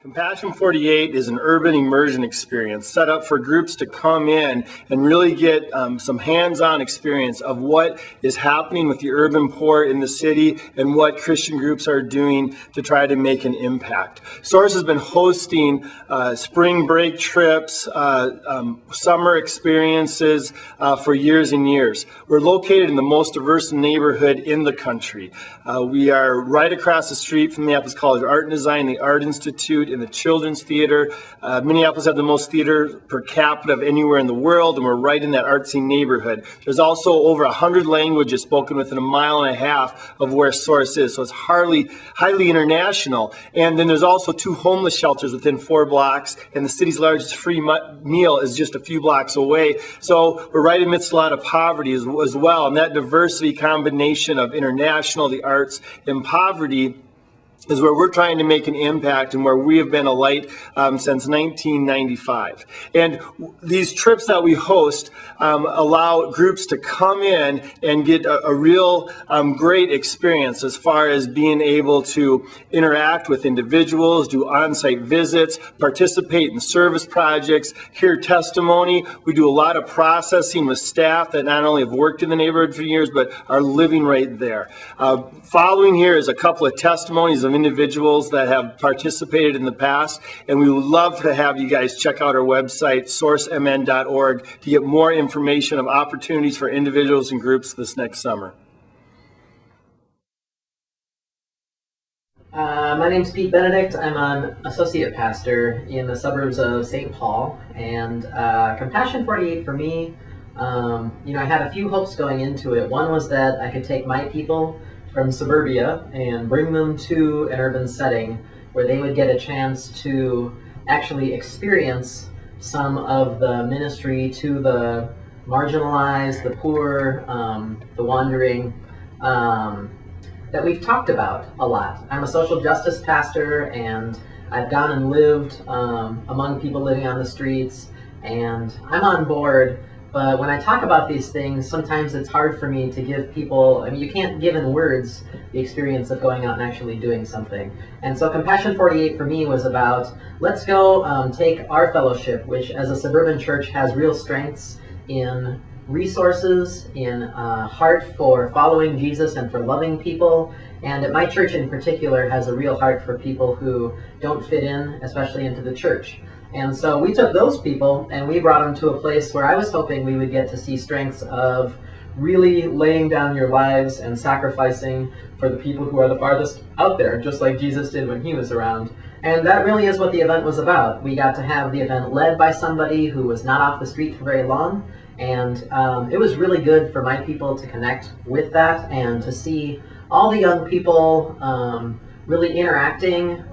Compassion 48 is an urban immersion experience set up for groups to come in and really get some hands-on experience of what is happening with the urban poor in the city and what Christian groups are doing to try to make an impact. Source has been hosting spring break trips, summer experiences for years and years. We're located in the most diverse neighborhood in the country. We are right across the street from Minneapolis College of Art and Design, the Art Institute, in the Children's Theater. Minneapolis has the most theater per capita of anywhere in the world, and we're right in that artsy neighborhood. There's also over 100 languages spoken within a mile and a half of where Source is, so it's highly international. And then there's also 2 homeless shelters within 4 blocks, and the city's largest free meal is just a few blocks away. So we're right amidst a lot of poverty as well, and that diversity combination of international, the arts, and poverty is where we're trying to make an impact and where we have been a light since 1995. And these trips that we host allow groups to come in and get a real great experience as far as being able to interact with individuals, do on-site visits, participate in service projects, hear testimony. We do a lot of processing with staff that not only have worked in the neighborhood for years, but are living right there. Following here is a couple of testimonies of individuals that have participated in the past, and we would love to have you guys check out our website, sourcemn.org, to get more information of opportunities for individuals and groups this next summer. My name's Pete Benedict. I'm an associate pastor in the suburbs of St. Paul, and Compassion 48 for me, I had a few hopes going into it. One was that I could take my people from suburbia and bring them to an urban setting where they would get a chance to actually experience some of the ministry to the marginalized, the poor, the wandering, that we've talked about a lot. I'm a social justice pastor, and I've gone and lived among people living on the streets, and I'm on board. But when I talk about these things, sometimes it's hard for me to give people, you can't give in words the experience of going out and actually doing something. And so Compassion 48 for me was about, let's go take our fellowship, which as a suburban church has real strengths in resources, in heart for following Jesus and for loving people. And at my church in particular has a real heart for people who don't fit in, especially into the church. And so we took those people and we brought them to a place where I was hoping we would get to see strengths of really laying down your lives and sacrificing for the people who are the farthest out there, just like Jesus did when he was around. And that really is what the event was about. We got to have the event led by somebody who was not off the street for very long. And it was really good for my people to connect with that and to see all the young people really interacting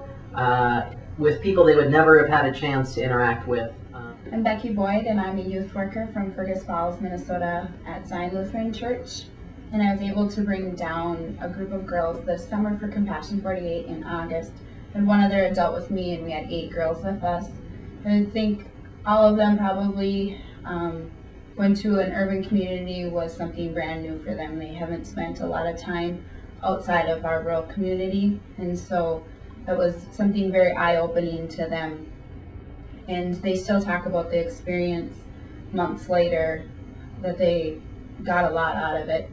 with people they would never have had a chance to interact with. I'm Becky Boyd, and I'm a youth worker from Fergus Falls, Minnesota at Zion Lutheran Church. And I was able to bring down a group of girls this summer for Compassion 48 in August. And one other adult with me, and we had 8 girls with us. And I think all of them probably going to an urban community was something brand new for them. They haven't spent a lot of time outside of our rural community, and so it was something very eye-opening to them. And they still talk about the experience months later, that they got a lot out of it.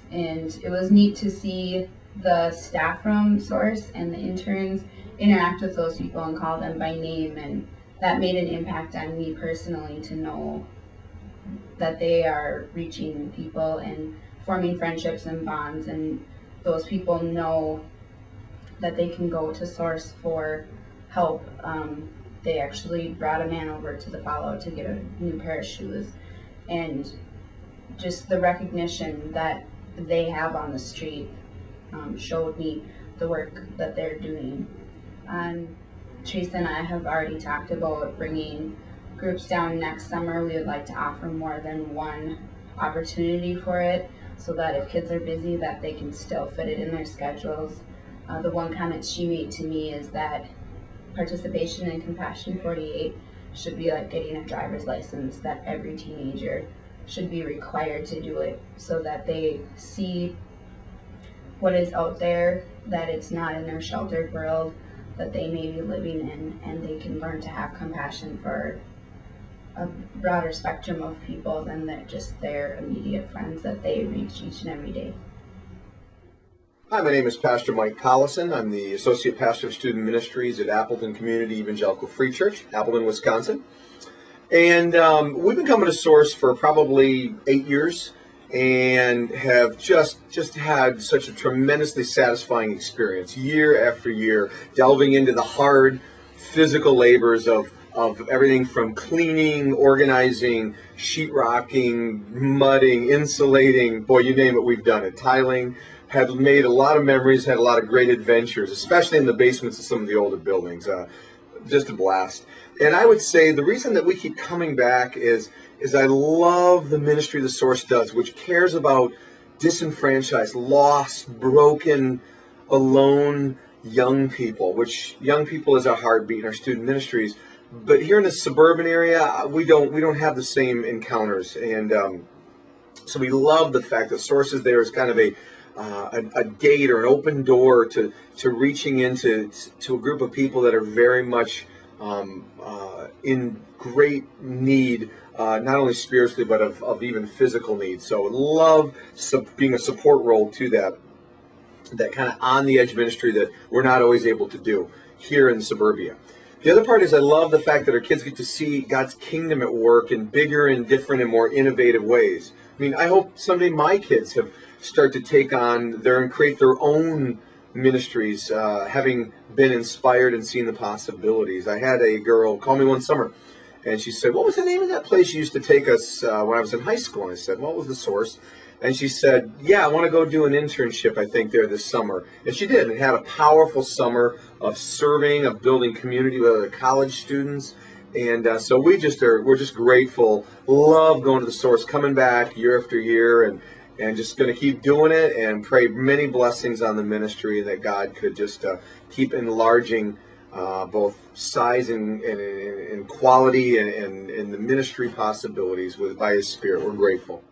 And it was neat to see the staff from Source and the interns interact with those people and call them by name, and that made an impact on me personally to know that they are reaching people and forming friendships and bonds, and those people know that they can go to Source for help. They actually brought a man over to the Follow to get a new pair of shoes, and just the recognition that they have on the street showed me the work that they're doing. Chase and I have already talked about bringing groups down next summer. We would like to offer more than one opportunity for it, so that if kids are busy, that they can still fit it in their schedules. The one comment she made to me is that participation in Compassion 48 should be like getting a driver's license, that every teenager should be required to do it, so that they see what is out there, that it's not in their sheltered world, that they may be living in, and they can learn to have compassion for a broader spectrum of people than just their immediate friends that they reach each and every day. Hi, my name is Pastor Mike Collison. I'm the Associate Pastor of Student Ministries at Appleton Community Evangelical Free Church, Appleton, Wisconsin. And we've been coming to Source for probably 8 years and have just had such a tremendously satisfying experience year after year, delving into the hard physical labors of everything from cleaning, organizing, sheetrocking, mudding, insulating, boy, you name it, we've done it, tiling. Have made a lot of memories, had a lot of great adventures, especially in the basements of some of the older buildings. Just a blast. And I would say the reason that we keep coming back is I love the ministry the Source does, which cares about disenfranchised, lost, broken, alone young people, which young people is our heartbeat in our student ministries. But here in the suburban area, we don't have the same encounters. And so we love the fact that Source is there as kind of a gate or an open door to reaching into a group of people that are very much in great need, not only spiritually but of even physical need. So love being a support role to that kind of on the edge ministry that we're not always able to do here in suburbia. The other part is I love the fact that our kids get to see God's kingdom at work in bigger and different and more innovative ways. I mean, I hope someday my kids start to take on and create their own ministries, having been inspired and seen the possibilities. I had a girl call me one summer, and she said, "What was the name of that place you used to take us when I was in high school?" And I said, "What was the Source?" And she said, "Yeah, I want to go do an internship, I think, there this summer." And she did, and had a powerful summer of serving, of building community with other college students. And so we're just grateful, love going to the Source, coming back year after year, and just going to keep doing it and pray many blessings on the ministry, that God could just keep enlarging both size and quality and the ministry possibilities by His Spirit. We're grateful.